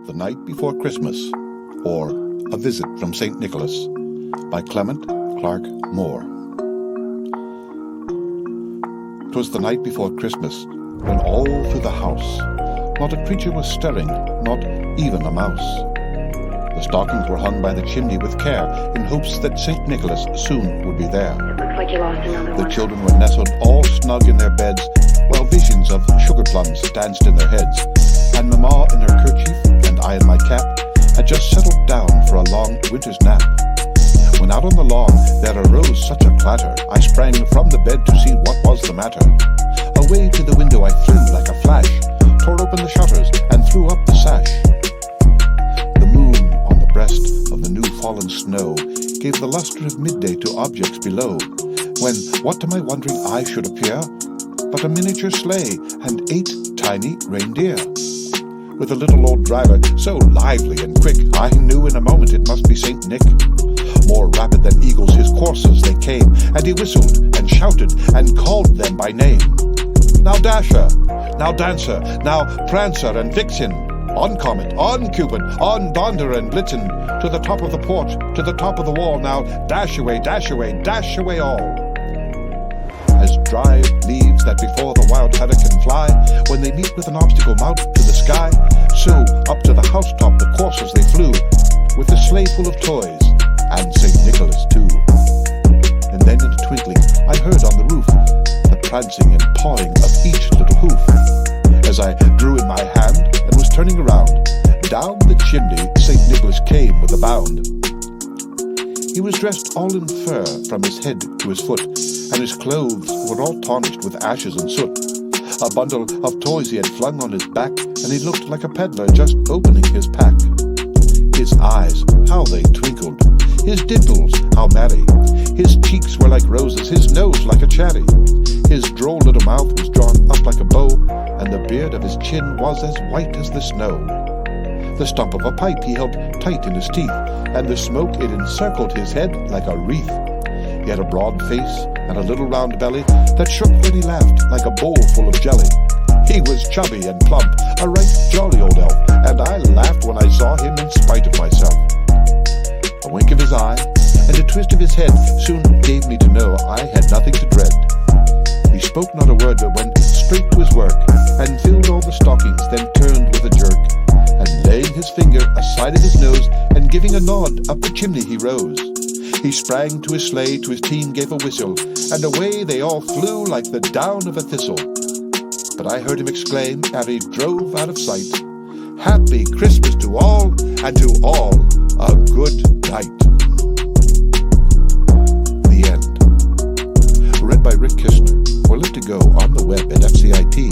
The Night Before Christmas, or A Visit from St. Nicholas, by Clement Clarke Moore. 'Twas the night before Christmas, when all through the house not a creature was stirring, not even a mouse. The stockings were hung by the chimney with care, in hopes that St. Nicholas soon would be there. It looks like you lost another The one. children were nestled all snug in their beds, while visions of sugar plums danced in their heads, and Mamma in her kerchief and I in my cap had just settled down for a long winter's nap. When out on the lawn there arose such a clatter, I sprang from the bed to see what was the matter. Away to the window I flew like a flash, tore open the shutters and threw up the sash. The moon on the breast of the new fallen snow gave the luster of midday to objects below, when what to my wondering eye should appear but a miniature sleigh and 8 tiny reindeer. With a little old driver so lively and quick, I knew in a moment it must be St. Nick. More rapid than eagles his coursers they came, and he whistled and shouted and called them by name. Now Dasher, now Dancer, now Prancer and Vixen, on Comet, on Cupid, on Donder and Blitzen, to the top of the porch, to the top of the wall, now dash away, dash away, dash away all. As dry leaves that before the wild haddock can fly, when they meet with an obstacle mount to the sky, so up to the housetop the coursers they flew, with a sleigh full of toys, and St. Nicholas too. And then in a twinkling I heard on the roof the prancing and pawing of each little hoof. As I drew in my hand and was turning around, down the chimney St. Nicholas came with a bound. He was dressed all in fur from his head to his foot, and his clothes were all tarnished with ashes and soot. A bundle of toys he had flung on his back, and he looked like a peddler just opening his pack. His eyes, how they twinkled, his dimples, how merry. His cheeks were like roses, his nose like a cherry. His droll little mouth was drawn up like a bow, and the beard of his chin was as white as the snow. The stump of a pipe he held tight in his teeth, and the smoke it encircled his head like a wreath. He had a broad face and a little round belly that shook when he laughed like a bowl full of jelly. He was chubby and plump, a right jolly old elf, and I laughed when I saw him in spite of myself. A wink of his eye and a twist of his head soon gave me to know I had nothing to dread. He spoke not a word but went straight to his work, and filled all the stockings, then turned with a jerk, and laying his finger aside of his nose, and giving a nod, up the chimney he rose. He sprang to his sleigh, to his team gave a whistle, and away they all flew like the down of a thistle. But I heard him exclaim, ere he drove out of sight, "Happy Christmas to all, and to all a good night." The end. Read by Rick Kistner, or left to go on the web at fcit.usf.edu.